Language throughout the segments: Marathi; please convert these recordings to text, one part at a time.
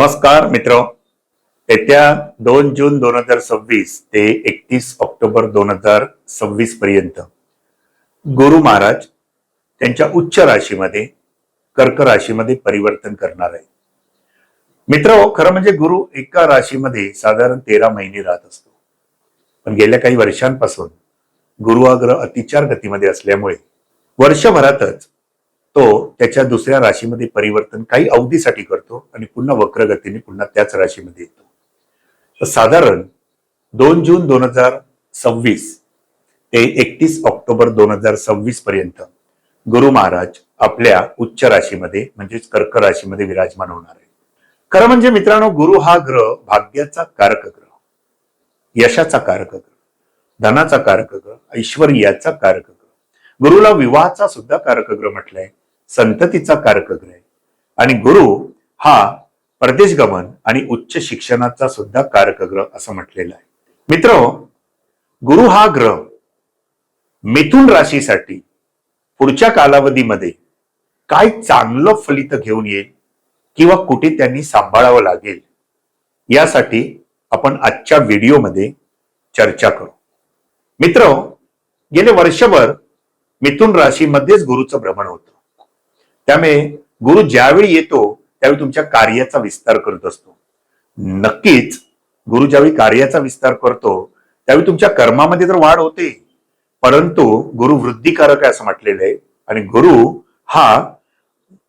नमस्कार मित्र. येत्या 2 जून 2026 ते 31 ऑक्टोबर 2026 पर्यंत गुरु महाराज त्यांच्या उच्च राशीमध्ये कर्क राशीमध्ये परिवर्तन करणार आहे. मित्र, खरं म्हणजे गुरु एका राशीमध्ये साधारण 13 महिने राहत असतो, पण गेल्या काही वर्षांपासून गुरु हा ग्रह अतिचार गतीमध्ये असल्यामुळे वर्षभरातच तो त्याच्या दुसऱ्या राशीमध्ये परिवर्तन काही अवधीसाठी करतो आणि पुन्हा वक्रगतीने पुन्हा त्याच राशीमध्ये येतो. तर साधारण 2 जून 2026 ते 31 ऑक्टोबर 2026 पर्यंत गुरु महाराज आपल्या उच्च राशीमध्ये म्हणजेच कर्क राशीमध्ये विराजमान होणार आहे. खरं म्हणजे मित्रांनो, गुरु हा ग्रह भाग्याचा कारक ग्रह, यशाचा कारक ग्रह, धनाचा कारक ग्रह, ऐश्वर्याचा कारक ग्रह, गुरुला विवाहाचा सुद्धा कारक ग्रह म्हटलंय, संततीचा कारक ग्रह आहे. आणि गुरु हा परदेश गमन आणि उच्च शिक्षणाचा सुद्धा कारक ग्रह असं म्हटलेलं आहे. मित्र, गुरु हा ग्रह मिथुन राशीसाठी पुढच्या कालावधीमध्ये काय चांगलं फलित घेऊन येईल किंवा कुठे त्यांनी सांभाळावं लागेल, यासाठी आपण आजच्या व्हिडिओमध्ये चर्चा करू. मित्र, गेले वर्षभर मिथुन राशीमध्येच गुरुचं भ्रमण होतं. त्यामुळे गुरु ज्यावेळी येतो त्यावेळी तुमच्या कार्याचा विस्तार करत असतो. नक्कीच गुरु ज्यावेळी कार्याचा विस्तार करतो त्यावेळी तुमच्या कर्मामध्ये तर वाढ होते, परंतु गुरु वृद्धिकारक आहे असं म्हटलेलं आहे. आणि गुरु हा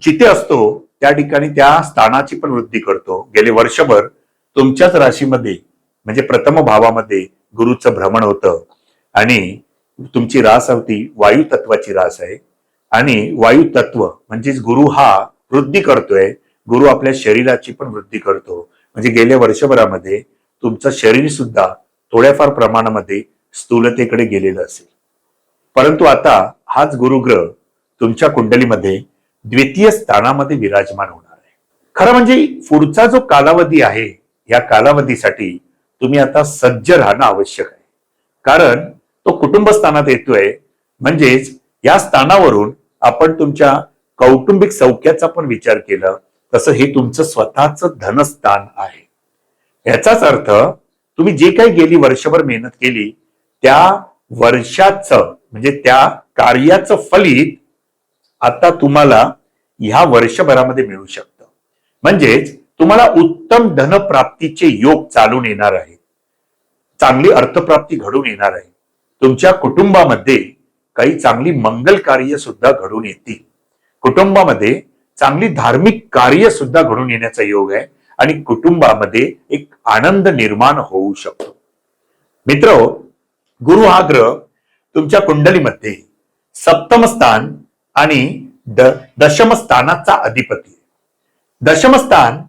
जिथे असतो त्या ठिकाणी त्या स्थानाची पण वृद्धी करतो. गेले वर्षभर तुमच्याच राशीमध्ये म्हणजे प्रथम भावामध्ये गुरुचं भ्रमण होतं आणि तुमची रास होती वायू तत्वाची रास आहे. आणि वायू तत्व म्हणजेच गुरु हा वृद्धी करतोय. गुरु आपल्या शरीराची पण वृद्धी करतो. म्हणजे गेल्या वर्षभरामध्ये तुमचं शरीर सुद्धा थोड्याफार प्रमाणामध्ये स्थूलतेकडे गेलेलं असेल, परंतु आता हाच गुरुग्रह तुमच्या कुंडलीमध्ये द्वितीय स्थानामध्ये विराजमान होणार आहे. खरं म्हणजे पुढचा जो कालावधी आहे या कालावधीसाठी तुम्ही आता सज्ज राहणं आवश्यक आहे. कारण तो कुटुंब स्थानात येतोय, म्हणजेच या स्थानावरून आपण तुमच्या कौटुंबिक सौख्याचा पण विचार केला तसं हे तुमचं स्वतःच धनस्थान आहे. याचाच अर्थ तुम्ही जे काही गेली वर्षभर मेहनत केली त्या वर्षाचं म्हणजे त्या कार्याचं फलित आता तुम्हाला ह्या वर्षभरामध्ये मिळू शकतं. म्हणजेच तुम्हाला उत्तम धनप्राप्तीचे योग चालून येणार आहे, चांगली अर्थप्राप्ती घडून येणार आहे. तुमच्या कुटुंबामध्ये काही चांगली मंगल कार्य सुद्धा घडून येतील. कुटुंबामध्ये चांगली धार्मिक कार्य सुद्धा घडून येण्याचा योग आहे आणि कुटुंबामध्ये एक आनंद निर्माण होऊ शकतो. मित्र, गुरु हा ग्रह तुमच्या कुंडलीमध्ये सप्तम स्थान आणि दशम स्थानाचा अधिपती आहे. दशम स्थान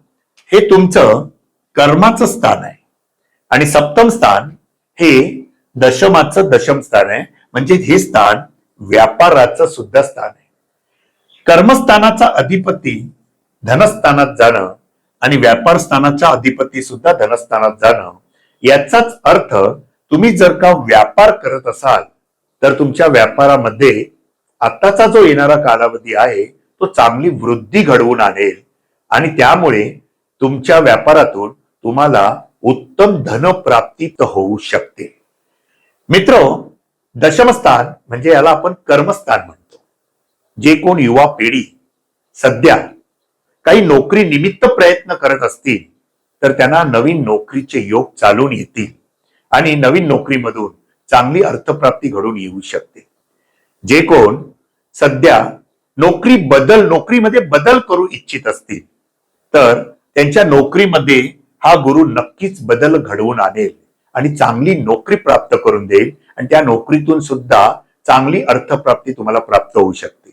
हे तुमचं कर्माचं स्थान आहे आणि सप्तम स्थान हे दशमाचं दशम स्थान आहे. म्हणजे हे स्थान व्यापाराचं सुद्धा स्थान आहे. कर्मस्थानाचा अधिपती धनस्थानात जाणं आणि व्यापार स्थानाचा अधिपती सुद्धा धनस्थानात जाणं, याचाच अर्थ तुम्ही जर का व्यापार करत असाल तर तुमच्या व्यापारामध्ये आताचा जो येणारा कालावधी आहे तो चांगली वृद्धी घडवून आणेल आणि त्यामुळे तुमच्या व्यापारातून तुम्हाला उत्तम धनप्राप्ती होऊ शकते. मित्र, दशमस्थान म्हणजे याला आपण कर्मस्थान म्हणतो. जे कोण युवा पिढी सध्या काही नोकरी निमित्त प्रयत्न करत असतील तर त्यांना नवीन नोकरीचे योग चालून येतील आणि नवीन नोकरीमधून चांगली अर्थप्राप्ती घडून येऊ शकते. जे कोण सध्या नोकरीमध्ये बदल करू इच्छित असतील तर त्यांच्या नोकरीमध्ये हा गुरु नक्कीच बदल घडवून आणेल आणि चांगली नोकरी प्राप्त करून देईल आणि त्या नोकरीतून सुद्धा चांगली अर्थप्राप्ती तुम्हाला प्राप्त होऊ शकते.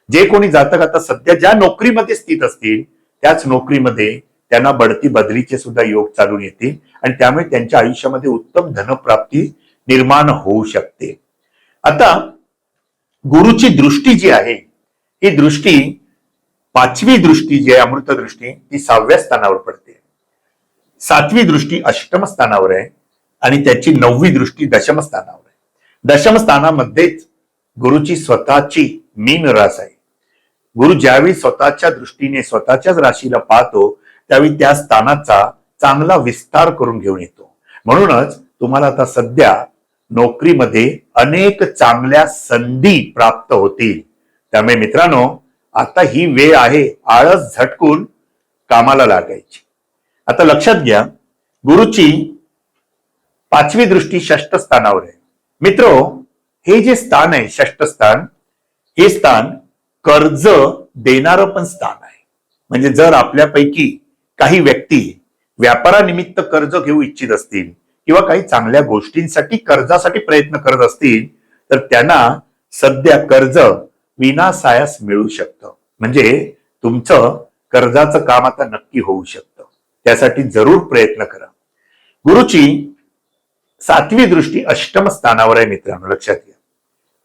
जे कोणी जातक आता सध्या ज्या नोकरीमध्ये स्थित असतील त्याच नोकरीमध्ये त्यांना बढती बदलीचे सुद्धा योग चालून येतील आणि त्यामुळे त्यांच्या आयुष्यामध्ये उत्तम धनप्राप्ती निर्माण होऊ शकते. आता गुरुची दृष्टी जी आहे ही दृष्टी, पाचवी दृष्टी जी आहे अमृत दृष्टी, ती 6व्या स्थानावर पडते. 7वी दृष्टी अष्टम स्थानावर आहे आणि त्याची 9वी दृष्टी दशम स्थानावर आहे. दशम स्थानामध्येच गुरुची स्वतःची मीन रास आहे. गुरु ज्यावेळी स्वतःच्या दृष्टीने स्वतःच्याच राशीला पाहतो त्यावेळी त्या स्थानाचा चांगला विस्तार करून घेऊन येतो. म्हणूनच तुम्हाला आता सध्या नोकरीमध्ये अनेक चांगल्या संधी प्राप्त होतील. त्यामुळे मित्रांनो, आता ही वेळ आहे आळस झटकून कामाला लागायची. आता लक्षात घ्या, गुरुची 5वी दृष्टी षष्ठ स्थानावर आहे. मित्रो, हे जे स्थान आहे षष्ठ स्थान, हे स्थान कर्ज देणारं पण स्थान आहे. म्हणजे जर आपल्यापैकी काही व्यक्ती व्यापारानिमित्त कर्ज घेऊ इच्छित असतील किंवा काही चांगल्या गोष्टींसाठी कर्जासाठी प्रयत्न करत असतील, तर त्यांना सध्या कर्ज विनासायास मिळू शकतं. म्हणजे तुमचं कर्जाचं काम आता नक्की होऊ शकतं. त्यासाठी जरूर प्रयत्न करा. गुरुची 7वी दृष्टी अष्टम स्थानावर आहे. मित्रांनो, लक्षात घ्या,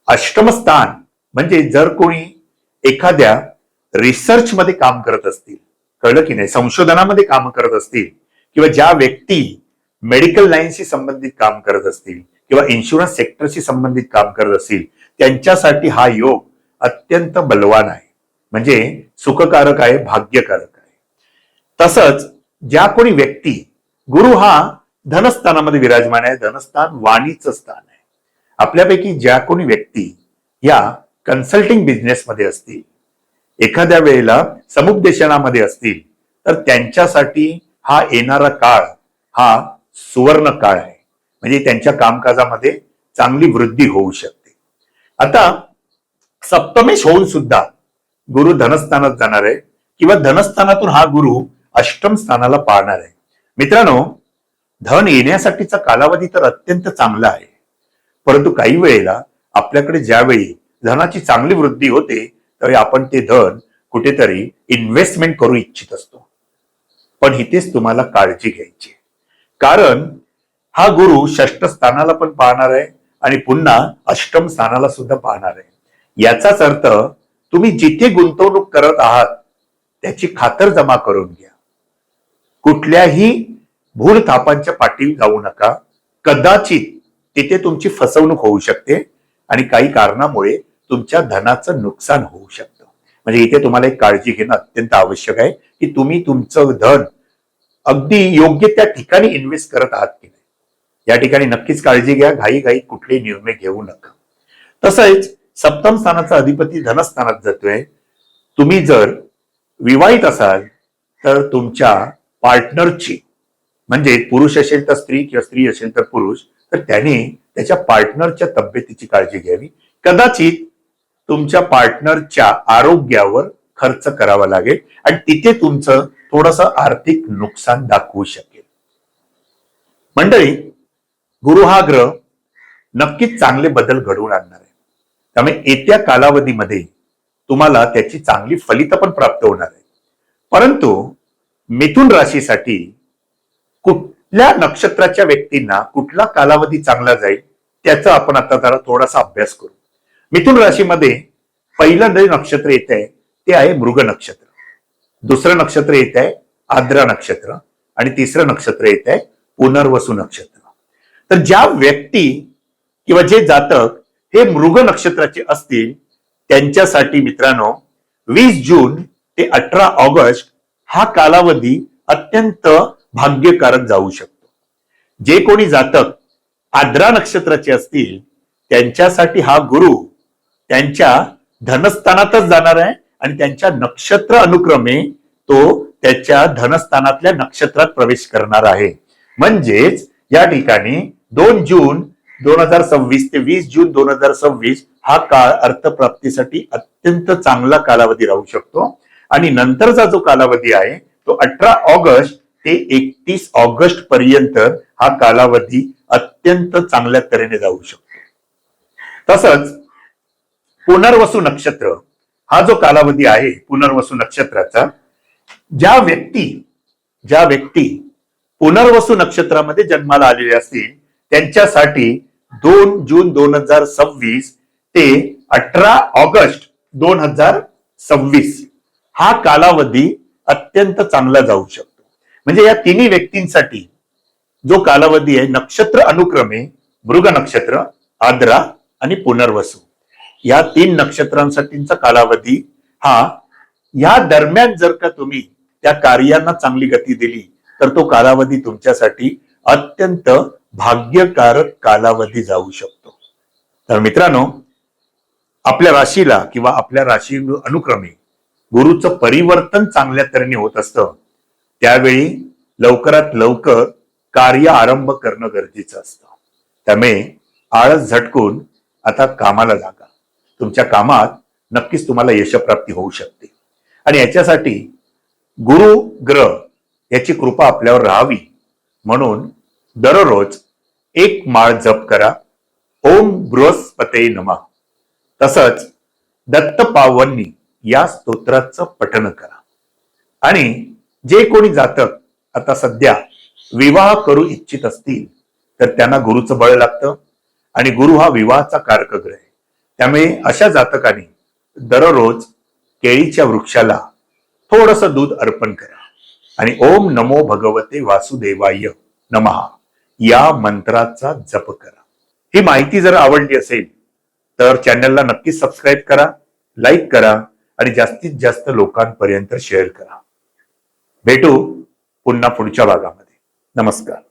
अष्टम स्थान म्हणजे जर कोणी एखाद्या रिसर्च मध्ये काम करत असतील, कळलं की नाही, संशोधनामध्ये काम करत असतील, किंवा ज्या व्यक्ती मेडिकल लाईनशी संबंधित काम करत असतील किंवा इन्शुरन्स सेक्टरशी संबंधित काम करत असतील, त्यांच्यासाठी हा योग अत्यंत बलवान आहे. म्हणजे सुखकारक आहे, भाग्यकारक आहे. तसंच ज्या कोणी व्यक्ती, गुरु हा धनस्थानामध्ये विराजमान आहे. धनस्थान वाणीचं स्थान आहे. आपल्यापैकी ज्या कोणी व्यक्ती या कन्सल्टिंग बिझनेसमध्ये असतील, एखाद्या वेळेला समुपदेशनामध्ये असतील, तर त्यांच्यासाठी हा येणारा काळ हा सुवर्ण काळ आहे. म्हणजे त्यांच्या कामकाजामध्ये चांगली वृद्धी होऊ शकते. आता सप्तमेश होऊन सुद्धा गुरु धनस्थानात जाणार आहे किंवा धनस्थानातून हा गुरु अष्टम स्थानाला पाहणार आहे. मित्रांनो, धन येण्यासाठीचा कालावधी तर अत्यंत चांगला आहे. परंतु काही वेळेला आपल्याकडे ज्यावेळी धनाची चांगली वृद्धी होते, त्यावेळी आपण ते धन कुठेतरी इन्व्हेस्टमेंट करू इच्छित असतो. पण इथेच तुम्हाला काळजी घ्यायची, कारण हा गुरु षष्ठ स्थानाला पण पाहणार आहे आणि पुन्हा अष्टम स्थानाला सुद्धा पाहणार आहे. याचाच अर्थ तुम्ही जिथे गुंतवणूक करत आहात त्याची खातर जमा करून घ्या. कुठल्याही भूल थापांच्या पाठीवर जाऊ नका. कदाचित तिथे तुमची फसवणूक होऊ शकते आणि काही कारणामुळे तुमच्या धनाचं नुकसान होऊ शकतं. म्हणजे इथे तुम्हाला एक काळजी घेणं अत्यंत आवश्यक आहे की तुम्ही तुमचं धन अगदी योग्य त्या ठिकाणी इन्व्हेस्ट करत आहात की नाही. या ठिकाणी नक्कीच काळजी घ्या. घाई कुठलेही निर्णय घेऊ नका. तसंच सप्तम स्थानाचा अधिपती धनस्थानात जातोय. तुम्ही जर विवाहित असाल तर तुमच्या पार्टनरची, म्हणजे पुरुष असेल तर स्त्री किंवा स्त्री असेल तर पुरुष, तर त्याने त्याच्या पार्टनरच्या तब्येतीची काळजी घ्यावी. कदाचित तुमच्या पार्टनरच्या आरोग्यावर खर्च करावा लागेल आणि तिथे तुमचं थोडंसं आर्थिक नुकसान दाखवू शकेल. मंडळी, गुरु हा ग्रह नक्कीच चांगले बदल घडवून आणणार आहे. त्यामुळे येत्या कालावधीमध्ये तुम्हाला त्याची चांगली फलित पण प्राप्त होणार आहे. परंतु मिथुन राशीसाठी कुठल्या नक्षत्राच्या व्यक्तींना कुठला कालावधी चांगला जाईल त्याचा आपण आता जरा थोडासा अभ्यास करू. मिथुन राशीमध्ये पहिलं नक्षत्र येत आहे ते आहे मृग नक्षत्र, दुसरं नक्षत्र येत आहे आद्रा नक्षत्र आणि तिसरं नक्षत्र येत आहे पुनर्वसू नक्षत्र. तर ज्या व्यक्ती किंवा जे जातक हे मृग नक्षत्राचे असतील त्यांच्यासाठी मित्रांनो 20 जून ते 18 ऑगस्ट हा कालावधी अत्यंत भाग्यकारक जाऊ शकतो. जे कोणी जातक आद्रा नक्षत्राचे असतील त्यांच्यासाठी हा गुरु त्यांच्या धनस्थानातच जाणार आहे आणि त्यांच्या नक्षत्र अनुक्रमे तो त्याच्या धनस्थानातल्या नक्षत्रात प्रवेश करणार आहे. म्हणजेच या ठिकाणी 2 जून 2026 ते 20 जून 2026 हा काळ अर्थप्राप्तीसाठी अत्यंत चांगला कालावधी राहू शकतो. आणि नंतरचा जो कालावधी आहे तो 18 ऑगस्ट ते 31 ऑगस्ट पर्यंत हा कालावधी अत्यंत चांगल्या तऱ्हेने जाऊ शकतो. तसंच पुनर्वसू नक्षत्र हा जो कालावधी आहे पुनर्वसू नक्षत्राचा, ज्या व्यक्ती पुनर्वसू नक्षत्रामध्ये जन्माला आलेले असतील त्यांच्यासाठी 2 जून 2026 ते 18 ऑगस्ट 2026 हा कालावधी अत्यंत चांगला जाऊ शकतो. म्हणजे या तिन्ही व्यक्तींसाठी जो कालावधी आहे नक्षत्र अनुक्रमे मृग नक्षत्र, आद्रा आणि पुनर्वसू या 3 नक्षत्रांसाठीचा कालावधी हा या दरम्यान जर का तुम्ही त्या कार्यांना चांगली गती दिली तर तो कालावधी तुमच्यासाठी अत्यंत भाग्यकारक कालावधी जाऊ शकतो. तर मित्रांनो, आपल्या राशीला किंवा आपल्या राशी अनुक्रमे गुरुचं परिवर्तन चांगल्या तऱ्हेने होत असतं, त्यावेळी लवकरात लवकर कार्य आरंभ करणं गरजेचं असतं. त्यामुळे आळस झटकून आता कामाला लागा. तुमच्या कामात नक्कीच तुम्हाला यशप्राप्ती होऊ शकते. आणि याच्यासाठी गुरु ग्रह याची कृपा आपल्यावर राहावी म्हणून दररोज एक माळ जप करा. ओम बृहस्पते नमः. तसंच दत्त पावनी या स्तोत्राचं पठण करा. आणि जे कोणी जातक आता सध्या विवाह करू इच्छित असतील तर त्यांना गुरुचं बळ लागतं आणि गुरु हा विवाहाचा कारक ग्रह आहे. त्यामुळे अशा जातकांनी दररोज केळीच्या वृक्षाला थोडंसं दूध अर्पण करा आणि ओम नमो भगवते वासुदेवाय नमः या मंत्राचा जप करा. ही माहिती जर आवडली असेल तर चॅनलला नक्कीच सबस्क्राईब करा, लाईक करा आणि जास्तीत जास्त लोकांपर्यंत शेअर करा. भेटू पुन्हा पुढच्या भागामध्ये. नमस्कार.